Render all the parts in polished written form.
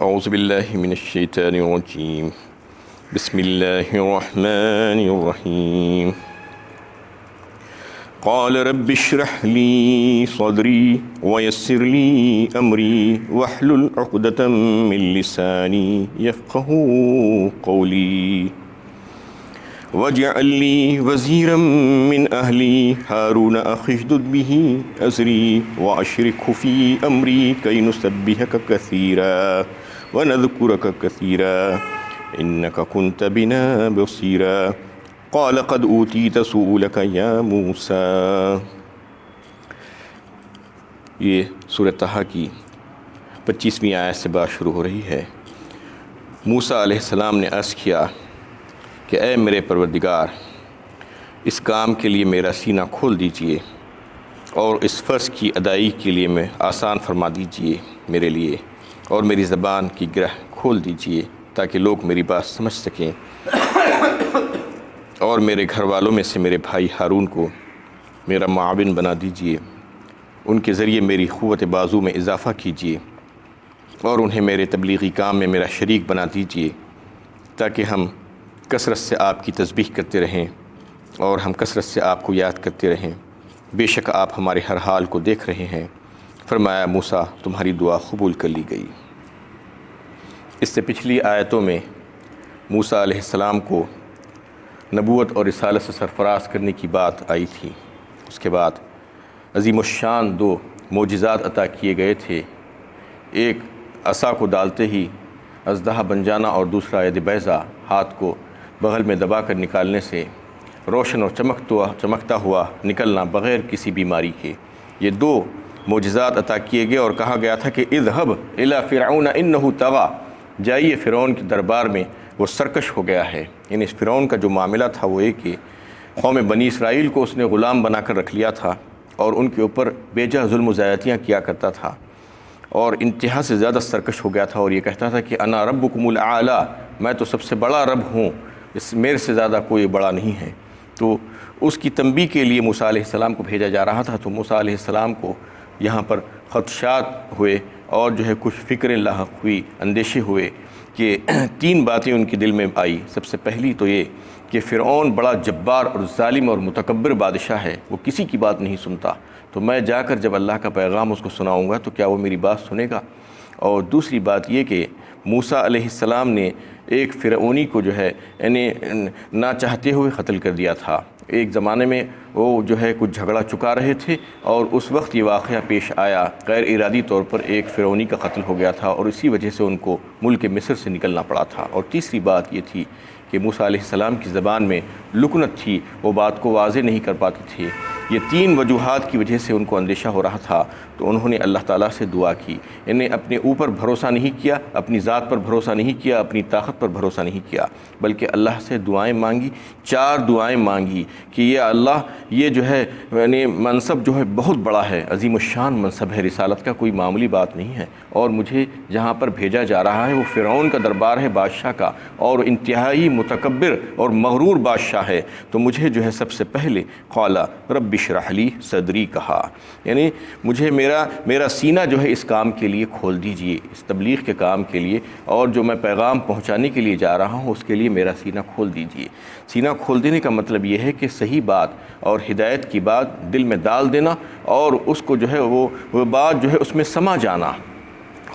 اعوذ باللہ من الشیطان الرجیم بسم اللہ الرحمن الرحیم قال رب اشرح لی صدری ویسر لی امری واحلل عقدۃ من لسانی یفقہوا قولی واجعل لی وزیرا من اہلی ہارون اخی اشدد بہ ازری واشرکہ فی امری کی نسبحک کثیرا ونذکرک کثیرا انک کنت بنا بصیرا قال قد اوتیت سؤلک یا موسیٰ۔ یہ سورۃ طٰہٰ کی 25ویں آیت سے بات شروع ہو رہی ہے۔ موسیٰ علیہ السلام نے عرض کیا کہ اے میرے پروردگار، اس کام کے لیے میرا سینہ کھول دیجئے اور اس فرض کی ادائیگی کے لیے میں آسان فرما دیجئے میرے لیے، اور میری زبان کی گرہ کھول دیجئے تاکہ لوگ میری بات سمجھ سکیں، اور میرے گھر والوں میں سے میرے بھائی ہارون کو میرا معاون بنا دیجئے، ان کے ذریعے میری قوت بازو میں اضافہ کیجئے اور انہیں میرے تبلیغی کام میں میرا شریک بنا دیجئے، تاکہ ہم کثرت سے آپ کی تسبیح کرتے رہیں اور ہم کثرت سے آپ کو یاد کرتے رہیں، بے شک آپ ہمارے ہر حال کو دیکھ رہے ہیں۔ فرمایا موسیٰ تمہاری دعا قبول کر لی گئی۔ اس سے پچھلی آیتوں میں موسیٰ علیہ السلام کو نبوت اور رسالت سے سرفراز کرنے کی بات آئی تھی۔ اس کے بعد عظیم الشان 2 معجزات عطا کیے گئے تھے، ایک عصا کو ڈالتے ہی اژدہا بن جانا اور دوسرا ید بیضا ہاتھ کو بغل میں دبا کر نکالنے سے روشن اور چمکتا ہوا نکلنا بغیر کسی بیماری کے، یہ 2 معجزات عطا کیے گئے، اور کہا گیا تھا کہ اذهب الى فرعون انه طغى، جائیے فرعون کے دربار میں، وہ سرکش ہو گیا ہے۔ یعنی اس فرعون کا جو معاملہ تھا وہ یہ کہ قوم بنی اسرائیل کو اس نے غلام بنا کر رکھ لیا تھا اور ان کے اوپر بیجا ظلم و زیادتیاں کیا کرتا تھا، اور انتہا سے زیادہ سرکش ہو گیا تھا، اور یہ کہتا تھا کہ انا ربکم الاعلی، میں تو سب سے بڑا رب ہوں، اس میرے سے زیادہ کوئی بڑا نہیں ہے۔ تو اس کی تنبیہ کے لیے موسیٰ علیہ السلام کو بھیجا جا رہا تھا، تو موسیٰ علیہ السلام کو یہاں پر خدشات ہوئے اور جو ہے کچھ فکریں لاحق ہوئی، اندیشے ہوئے کہ 3 باتیں ان کے دل میں آئی۔ سب سے پہلی تو یہ کہ فرعون بڑا جبار اور ظالم اور متکبر بادشاہ ہے، وہ کسی کی بات نہیں سنتا، تو میں جا کر جب اللہ کا پیغام اس کو سناؤں گا تو کیا وہ میری بات سنے گا؟ اور دوسری بات یہ کہ موسیٰ علیہ السلام نے ایک فرعونی کو جو ہے یعنی نہ چاہتے ہوئے قتل کر دیا تھا۔ ایک زمانے میں وہ جو ہے کچھ جھگڑا چکا رہے تھے، اور اس وقت یہ واقعہ پیش آیا، غیر ارادی طور پر ایک فرعونی کا قتل ہو گیا تھا، اور اسی وجہ سے ان کو ملک مصر سے نکلنا پڑا تھا۔ اور تیسری بات یہ تھی کہ موسیٰ علیہ السلام کی زبان میں لکنت تھی، وہ بات کو واضح نہیں کر پاتے تھے۔ یہ 3 وجوہات کی وجہ سے ان کو اندیشہ ہو رہا تھا، تو انہوں نے اللہ تعالیٰ سے دعا کی، انہیں اپنے اوپر بھروسہ نہیں کیا، اپنی ذات پر بھروسہ نہیں کیا، اپنی طاقت پر بھروسہ نہیں کیا، بلکہ اللہ سے دعائیں مانگی، 4 دعائیں مانگی کہ یہ اللہ، یہ جو ہے یعنی منصب جو ہے بہت بڑا ہے، عظیم الشان منصب ہے، رسالت کا کوئی معمولی بات نہیں ہے، اور مجھے جہاں پر بھیجا جا رہا ہے وہ فرعون کا دربار ہے، بادشاہ کا، اور انتہائی متکبر اور مغرور بادشاہ ہے، تو مجھے جو ہے سب سے پہلے قال رب اشرح لی صدری کہا، یعنی مجھے میرا سینہ جو ہے اس کام کے لیے کھول دیجئے، اس تبلیغ کے کام کے لیے، اور جو میں پیغام پہنچانے کے لیے جا رہا ہوں اس کے لیے میرا سینہ کھول دیجئے۔ سینہ کھول دینے کا مطلب یہ ہے کہ صحیح بات اور ہدایت کی بات دل میں ڈال دینا، اور اس کو جو ہے وہ بات جو ہے اس میں سما جانا۔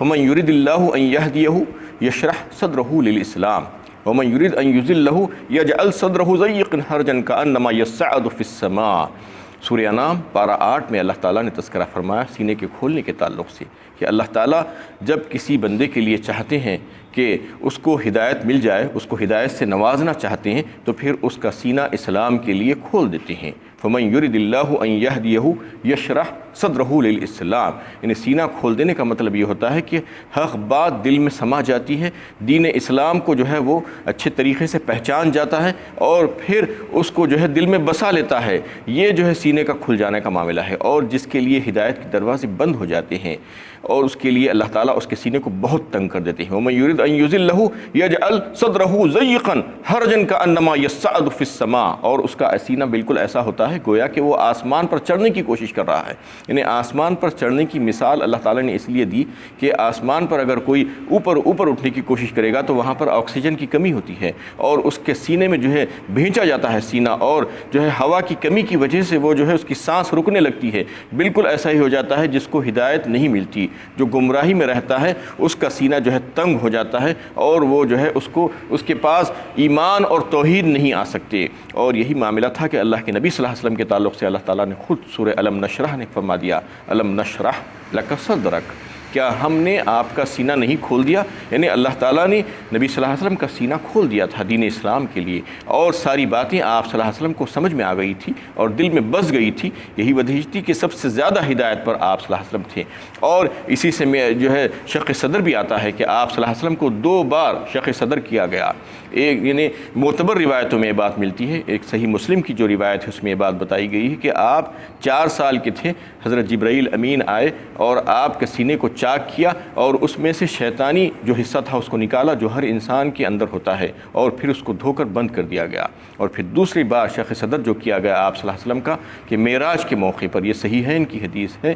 وَمَن يُرِدِ اللَّهُ أَن يَهْدِيَهُ يَشْرَحْ صَدْرَهُ لِلْإِسْلَامِ وَمَن يُرِدْ أَن يُضِلَّهُ يَجْعَلْ صَدْرَهُ ضَيِّقًا حَرْجًا كَأَنَّمَا يَصَّعَّدُ فِي السَّمَاءِ۔ سورہ انعام پارہ 8 میں اللہ تعالیٰ نے تذکرہ فرمایا سینے کے کھولنے کے تعلق سے کہ اللہ تعالیٰ جب کسی بندے کے لیے چاہتے ہیں کہ اس کو ہدایت مل جائے، اس کو ہدایت سے نوازنا چاہتے ہیں، تو پھر اس کا سینہ اسلام کے لیے کھول دیتے ہیں۔ فَمَن يُرِدِ اللَّهُ أَن يَهْدِيَهُ يَشْرَحْ صَدْرَهُ لِلْإِسْلَامِ، یعنی سینہ کھول دینے کا مطلب یہ ہوتا ہے کہ حق بات دل میں سما جاتی ہے، دین اسلام کو جو ہے وہ اچھے طریقے سے پہچان جاتا ہے، اور پھر اس کو جو ہے دل میں بسا لیتا ہے۔ یہ جو ہے سینے کا کھل جانے کا معاملہ ہے، اور جس کے لیے ہدایت کے دروازے بند ہو جاتے ہیں اور اس کے لیے اللہ تعالیٰ اس کے سینے کو بہت تنگ کر دیتے ہیں. وَمَن يُرِدْ أَن يُذِلَّهُ يَجْعَلْ صَدْرَهُ ضَيِّقًا حَرَجًا كَأَنَّمَا يَصَّعَّدُ فِي السَّمَاءِ. اور اس کا سینہ بالکل ایسا ہوتا ہے گویا کہ وہ آسمان پر چڑھنے کی کوشش کر رہا ہے. یعنی آسمان پر چڑھنے کی مثال اللہ تعالیٰ نے اس لیے دی کہ آسمان پر اگر کوئی اوپر اٹھنے کی کوشش کرے گا تو وہاں پر آکسیجن کی کمی ہوتی ہے اور اس کے سینے میں جو ہے بھینچا جاتا ہے سینہ, اور جو ہے ہوا کی کمی کی وجہ سے وہ جو ہے اس کی سانس رکنے لگتی ہے. بالکل ایسا ہی ہو جاتا ہے جس کو ہدایت نہیں ملتی, جو گمراہی میں رہتا ہے اس کا سینہ جو ہے تنگ ہو جاتا ہے اور وہ جو ہے اس کے پاس ایمان اور توحید نہیں آ سکتے. اور یہی معاملہ تھا کہ اللہ کے نبی صلی اللہ علیہ وسلم کے تعلق سے اللہ تعالیٰ نے خود سورہ الم نشرح نے فرما دیا, الم نشرح لک صدرک, کیا ہم نے آپ کا سینہ نہیں کھول دیا. یعنی اللہ تعالیٰ نے نبی صلی اللہ علیہ وسلم کا سینہ کھول دیا تھا دین اسلام کے لیے, اور ساری باتیں آپ صلی اللہ علیہ وسلم کو سمجھ میں آ گئی تھی اور دل میں بس گئی تھی. یہی وجہ تھی کہ سب سے زیادہ ہدایت پر آپ صلی اللہ علیہ وسلم تھے. اور اسی سے میں جو ہے شق صدر بھی آتا ہے کہ آپ صلی اللہ علیہ وسلم کو 2 بار شق صدر کیا گیا. ایک یعنی معتبر روایتوں میں یہ بات ملتی ہے, ایک صحیح مسلم کی جو روایت ہے اس میں یہ بات بتائی گئی ہے کہ آپ 4 سال کے تھے, حضرت جبرائیل امین آئے اور آپ کے سینے کو چاک کیا اور اس میں سے شیطانی جو حصہ تھا اس کو نکالا جو ہر انسان کے اندر ہوتا ہے, اور پھر اس کو دھو کر بند کر دیا گیا. اور پھر دوسری بار شق صدر جو کیا گیا آپ صلی اللہ علیہ وسلم کا کہ معراج کے موقع پر, یہ صحیح ہے ان کی حدیث ہے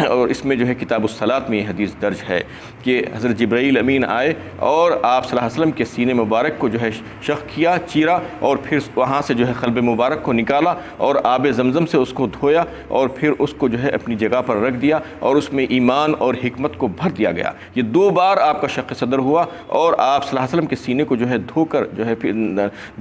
اور اس میں جو ہے کتاب الصلاۃ میں یہ حدیث درج ہے کہ حضرت جبرائیل امین آئے اور آپ صلی اللہ علیہ وسلم کے سینے مبارک کو جو ہے شق کیا, چیرا, اور پھر وہاں سے جو ہے قلب مبارک کو نکالا اور آب زمزم سے اس کو دھویا اور پھر اس کو جو ہے اپنی جگہ پر رکھ دیا اور اس میں ایمان اور حکمت کو بھر دیا گیا. یہ 2 بار آپ کا شق صدر ہوا اور آپ صلی اللہ علیہ وسلم کے سینے کو جو ہے دھو کر جو ہے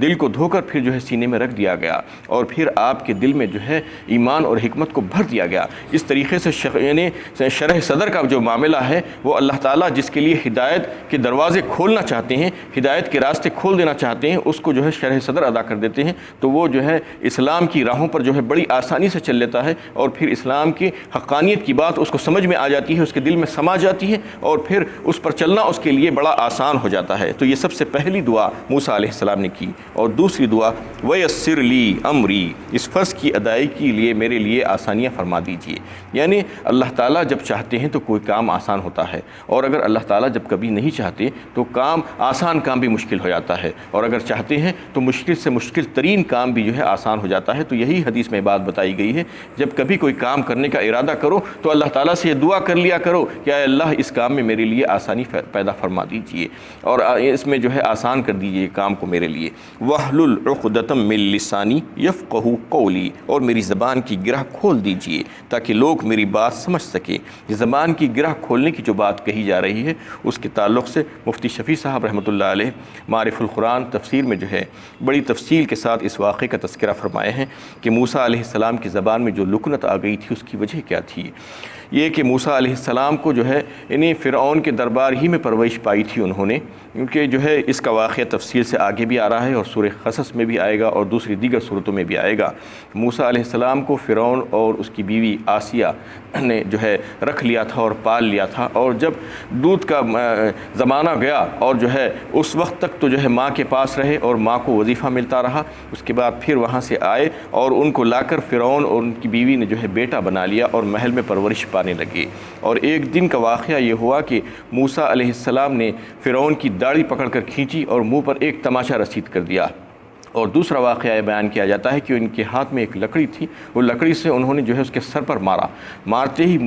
دل کو دھو کر پھر جو ہے سینے میں رکھ دیا گیا اور پھر آپ کے دل میں جو ہے ایمان اور حکمت کو بھر دیا گیا. اس طریقے سے یعنی شرح صدر کا جو معاملہ ہے وہ اللہ تعالیٰ جس کے لیے ہدایت کے دروازے کھولنا چاہتے ہیں, ہدایت کے راستے کھول دینا چاہتے ہیں, اس کو جو ہے شرح صدر ادا کر دیتے ہیں. تو وہ جو ہے اسلام کی راہوں پر جو ہے بڑی آسانی سے چل لیتا ہے اور پھر اسلام کی حقانیت کی بات اس کو سمجھ میں آ جاتی ہے, اس کے دل میں سما جاتی ہے اور پھر اس پر چلنا اس کے لیے بڑا آسان ہو جاتا ہے. تو یہ سب سے پہلی دعا موسیٰ علیہ السلام نے کی. اور دوسری دعا وَيَسِّرْ لِي أَمْرِي, اس فرض کی ادائیگی کے لیے میرے لیے آسانیاں فرما دیجیے. یعنی اللہ تعالیٰ جب چاہتے ہیں تو کوئی کام آسان ہوتا ہے, اور اگر اللہ تعالیٰ جب کبھی نہیں چاہتے تو آسان کام بھی مشکل ہو جاتا ہے, اور اگر چاہتے ہیں تو مشکل سے مشکل ترین کام بھی جو ہے آسان ہو جاتا ہے. تو یہی حدیث میں بات بتائی گئی ہے, جب کبھی کوئی کام کرنے کا ارادہ کرو تو اللہ تعالیٰ سے یہ دعا کر لیا کرو کہ اے اللہ اس کام میں میرے لیے آسانی پیدا فرما دیجیے اور اس میں جو ہے آسان کر دیجیے کام کو میرے لیے. وَاحْلُلْ عُقْدَةً مِّن لِّسَانِي يَفْقَهُوا قَوْلِي, اور میری زبان کی گرہ کھول دیجیے تاکہ لوگ میری بات سمجھ سکیں. یہ زبان کی گرہ کھولنے کی جو بات کہی جا رہی ہے اس کے تعلق سے مفتی شفیع صاحب رحمۃ اللہ علیہ معارف القرآن تفسیر میں جو ہے بڑی تفصیل کے ساتھ اس واقعے کا تذکرہ فرمائے ہیں کہ موسیٰ علیہ السلام کی زبان میں جو لکنت آ گئی تھی اس کی وجہ کیا تھی. یہ کہ موسیٰ علیہ السلام کو جو ہے انہیں فرعون کے دربار ہی میں پرورش پائی تھی انہوں نے, کیونکہ جو ہے اس کا واقعہ تفصیل سے آگے بھی آ رہا ہے اور سورہ قصص میں بھی آئے گا اور دوسری دیگر صورتوں میں بھی آئے گا. موسیٰ علیہ السلام کو فرعون اور اس کی بیوی آسیہ نے جو ہے رکھ لیا تھا اور پال لیا تھا, اور جب دودھ کا زمانہ گیا اور جو ہے اس وقت تک تو جو ہے ماں کے پاس رہے اور ماں کو وظیفہ ملتا رہا. اس کے بعد پھر وہاں سے آئے اور ان کو لا کر فرعون اور ان کی بیوی نے جو ہے بیٹا بنا لیا اور محل میں پرورش پانے لگے. اور ایک دن کا واقعہ یہ ہوا کہ موسیٰ علیہ السلام نے فرعون کی داڑھی پکڑ کر کھینچی اور منہ پر ایک تماشا رسید کر دیا. اور دوسرا واقعہ یہ بیان کیا جاتا ہے کہ ان کے ہاتھ میں ایک لکڑی تھی, وہ لکڑی سے انہوں نے جو ہے اس کے سر پر مارا. مارتے ہی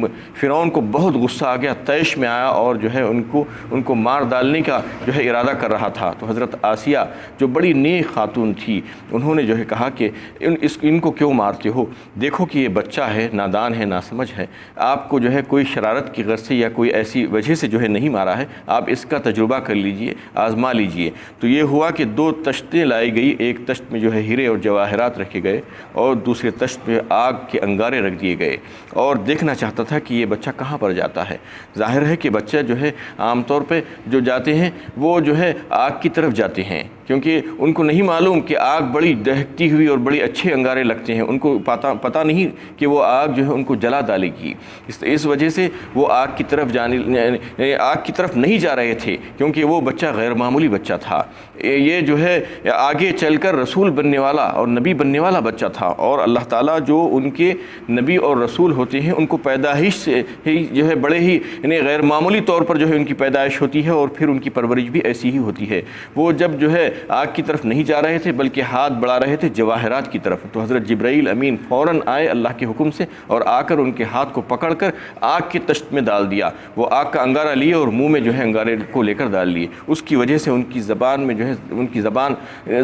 فرعون کو بہت غصہ آ گیا, طیش میں آیا اور جو ہے ان کو مار ڈالنے کا جو ہے ارادہ کر رہا تھا. تو حضرت آسیہ جو بڑی نیک خاتون تھی انہوں نے جو ہے کہا کہ ان کو کیوں مارتے ہو, دیکھو کہ یہ بچہ ہے, نادان ہے, ناسمجھ ہے, آپ کو جو ہے کوئی شرارت کی غرض سے یا کوئی ایسی وجہ سے جو ہے نہیں مارا ہے, آپ اس کا تجربہ کر لیجئے, آزما لیجئے. تو یہ ہوا کہ 2 تشتیں لائی گئی, ایک تشت میں جو ہے ہیرے اور جواہرات رکھے گئے اور دوسرے تشت میں آگ کے انگارے رکھ دیے گئے, اور دیکھنا چاہتا تھا کہ یہ بچہ کہاں پر جاتا ہے. ظاہر ہے کہ بچہ جو ہے عام طور پہ جو جاتے ہیں وہ جو ہے آگ کی طرف جاتے ہیں, کیونکہ ان کو نہیں معلوم کہ آگ بڑی دہکتی ہوئی اور بڑے اچھے انگارے لگتے ہیں، ان کو پتہ نہیں کہ وہ آگ جو ہے ان کو جلا ڈالے گی۔ اس وجہ سے وہ آگ کی طرف نہیں جا رہے تھے، کیونکہ وہ بچہ غیر معمولی بچہ تھا۔ یہ جو ہے آگے چل کر رسول بننے والا اور نبی بننے والا بچہ تھا، اور اللہ تعالیٰ جو ان کے نبی اور رسول ہوتے ہیں ان کو پیدائش سے ہی جو ہے بڑے ہی غیر معمولی طور پر جو ہے ان کی پیدائش ہوتی ہے، اور پھر ان کی پرورش بھی ایسی ہی ہوتی ہے۔ وہ جب جو ہے آگ کی طرف نہیں جا رہے تھے بلکہ ہاتھ بڑھا رہے تھے جواہرات کی طرف، تو حضرت جبرائیل امین فوراً آئے اللہ کے حکم سے اور آ کر ان کے ہاتھ کو پکڑ کر آگ کے تشت میں ڈال دیا۔ وہ آگ کا انگارہ لیے اور منہ میں جو ہے انگارے کو لے کر ڈال لیے۔ اس کی وجہ سے ان کی زبان میں جو ہے ان کی زبان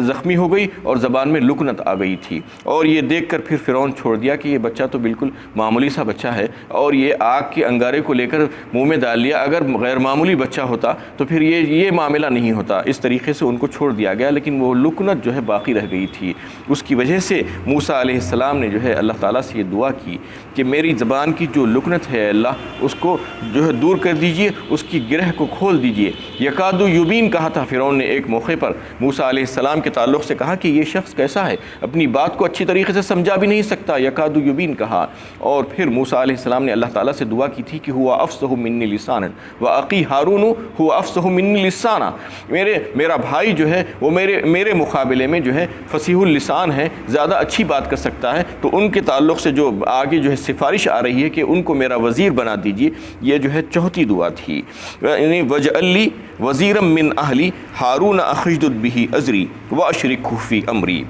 زخمی ہو گئی اور زبان میں لکنت آ گئی تھی، اور یہ دیکھ کر پھر فرعون چھوڑ دیا کہ یہ بچہ تو بالکل معمولی سا بچہ ہے، اور یہ آگ کے انگارے کو لے کر منہ میں ڈال لیا۔ اگر غیر معمولی بچہ ہوتا تو پھر یہ معاملہ نہیں ہوتا۔ اس طریقے سے ان کو چھوڑ دیا گیا، لیکن وہ لکنت جو ہے باقی رہ گئی تھی۔ اس کی وجہ سے موسیٰ علیہ السلام نے جو ہے اللہ تعالیٰ سے یہ دعا کی کہ میری زبان کی جو لکنت ہے اللہ اس کو جو ہے دور کر دیجئے، اس کی گرہ کو کھول دیجئے۔ یکاد یبین کہا تھا فرعون نے ایک موقع پر موسیٰ علیہ السلام کے تعلق سے، کہا کہ یہ شخص کیسا ہے، اپنی بات کو اچھی طریقے سے سمجھا بھی نہیں سکتا، یکاد یبین کہا۔ اور پھر موسیٰ علیہ السلام نے اللہ تعالیٰ سے دعا کی تھی کہ ہوا افصح منی لسانا واخی ہارون ہوا افصح منی لسانا، میرا بھائی جو ہے وہ میرے مقابلے میں جو ہے فصیح اللسان ہے، زیادہ اچھی بات کر سکتا ہے، تو ان کے تعلق سے جو آگے جو ہے سفارش آ رہی ہے کہ ان کو میرا وزیر بنا دیجیے، یہ جو ہے چوتھی دعا تھی۔ یعنی وجعل لی وزیرا من اہلی ہارون اخشدد بہ ازری واشرکہ فی امری،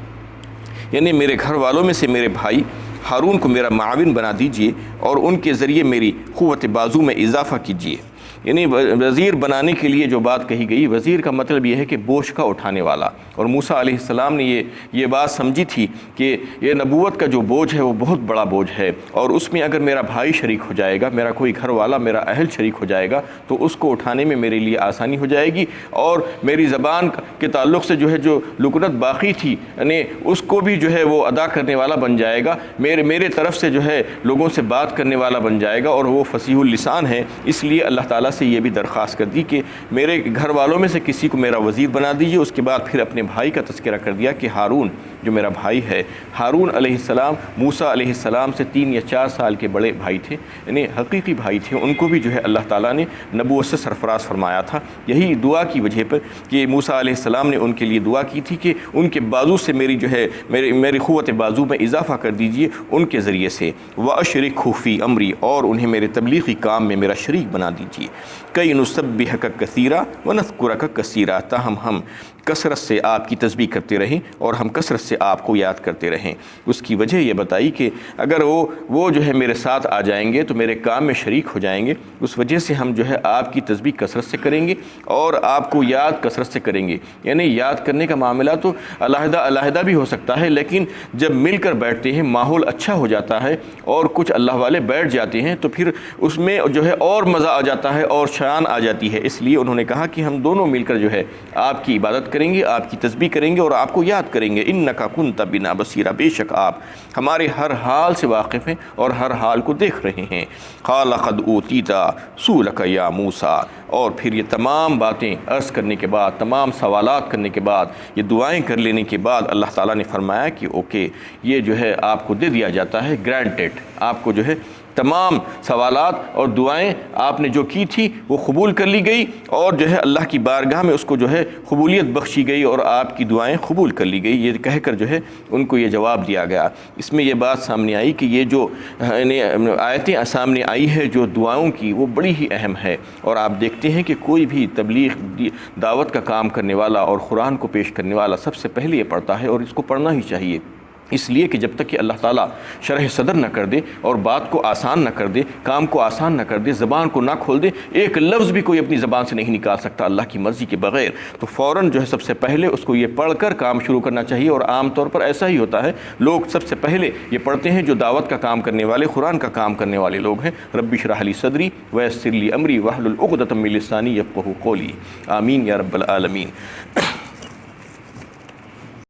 یعنی میرے گھر والوں میں سے میرے بھائی ہارون کو میرا معاون بنا دیجئے اور ان کے ذریعے میری قوت بازو میں اضافہ کیجئے۔ یعنی وزیر بنانے کے لیے جو بات کہی گئی، وزیر کا مطلب یہ ہے کہ بوجھ کا اٹھانے والا، اور موسیٰ علیہ السلام نے یہ بات سمجھی تھی کہ یہ نبوت کا جو بوجھ ہے وہ بہت بڑا بوجھ ہے، اور اس میں اگر میرا بھائی شریک ہو جائے گا، میرا کوئی گھر والا، میرا اہل شریک ہو جائے گا تو اس کو اٹھانے میں میرے لیے آسانی ہو جائے گی، اور میری زبان کے تعلق سے جو ہے جو لکنت باقی تھی یعنی اس کو بھی جو ہے وہ ادا کرنے والا بن جائے گا، میرے طرف سے جو ہے لوگوں سے بات کرنے والا بن جائے گا، اور وہ فصیح اللسان ہے۔ اس لیے اللہ تعالیٰ سے یہ بھی درخواست کر دی کہ میرے گھر والوں میں سے کسی کو میرا وزیر بنا دیجیے۔ اس کے بعد پھر اپنے بھائی کا تذکرہ کر دیا کہ ہارون جو میرا بھائی ہے، ہارون علیہ السلام موسیٰ علیہ السلام سے 3 یا 4 سال کے بڑے بھائی تھے، یعنی حقیقی بھائی تھے، ان کو بھی جو ہے اللہ تعالیٰ نے نبوت سے سرفراز فرمایا تھا۔ یہی دعا کی وجہ پر کہ موسیٰ علیہ السلام نے ان کے لیے دعا کی تھی کہ ان کے بازو سے میری جو ہے میری قوت بازو میں اضافہ کر دیجیے ان کے ذریعے سے، وَأَشْرِكْهُ فِي أَمْرِي، اور انہیں میرے تبلیغی کام میں میرا شریک بنا دیجیے، کئی نُسَبِّحَكَ كَثِيرًا وَنَذْكُرَكَ كَثِيرًا، تاہم ہم کثرت سے آپ کی تسبیح کرتے رہیں اور ہم کثرت سے آپ کو یاد کرتے رہیں۔ اس کی وجہ یہ بتائی کہ اگر وہ جو ہے میرے ساتھ آ جائیں گے تو میرے کام میں شریک ہو جائیں گے، اس وجہ سے ہم جو ہے آپ کی تسبیح کثرت سے کریں گے اور آپ کو یاد کثرت سے کریں گے۔ یعنی یاد کرنے کا معاملہ تو علیحدہ بھی ہو سکتا ہے، لیکن جب مل کر بیٹھتے ہیں ماحول اچھا ہو جاتا ہے اور کچھ اللہ والے بیٹھ جاتے ہیں تو پھر اس میں جو ہے اور مزہ آ جاتا ہے اور شان آ جاتی ہے۔ اس لیے انہوں نے کہا کہ ہم دونوں مل کر جو ہے آپ کی عبادت کریں گے، آپ کی تسبیح کریں گے اور آپ کو یاد کریں گے۔ انک کنت بنا بصیرا، بے شک آپ ہمارے ہر حال سے واقف ہیں اور ہر حال کو دیکھ رہے ہیں۔ قال قد اوتیت سؤلک یا موسیٰ، اور پھر یہ تمام باتیں عرض کرنے کے بعد، تمام سوالات کرنے کے بعد، یہ دعائیں کر لینے کے بعد اللہ تعالیٰ نے فرمایا کہ اوکے، یہ جو ہے آپ کو دے دیا جاتا ہے، گرانٹڈ، آپ کو جو ہے تمام سوالات اور دعائیں آپ نے جو کی تھی وہ قبول کر لی گئی، اور جو ہے اللہ کی بارگاہ میں اس کو جو ہے قبولیت بخشی گئی اور آپ کی دعائیں قبول کر لی گئی۔ یہ کہہ کر جو ہے ان کو یہ جواب دیا گیا۔ اس میں یہ بات سامنے آئی کہ یہ جو آیتیں سامنے آئی ہے جو دعاؤں کی، وہ بڑی ہی اہم ہے، اور آپ دیکھتے ہیں کہ کوئی بھی تبلیغ دعوت کا کام کرنے والا اور قرآن کو پیش کرنے والا سب سے پہلے یہ پڑھتا ہے، اور اس کو پڑھنا ہی چاہیے، اس لیے کہ جب تک کہ اللہ تعالیٰ شرح صدر نہ کر دے اور بات کو آسان نہ کر دے، کام کو آسان نہ کر دے، زبان کو نہ کھول دے، ایک لفظ بھی کوئی اپنی زبان سے نہیں نکال سکتا اللہ کی مرضی کے بغیر، تو فوراً جو ہے سب سے پہلے اس کو یہ پڑھ کر کام شروع کرنا چاہیے۔ اور عام طور پر ایسا ہی ہوتا ہے، لوگ سب سے پہلے یہ پڑھتے ہیں جو دعوت کا کام کرنے والے، قرآن کا کام کرنے والے لوگ ہیں، رب اشرح لی صدری ویسر لی امری واحلل عقدۃ من لسانی یفقہوا قولی، آمین یا رب العالمین۔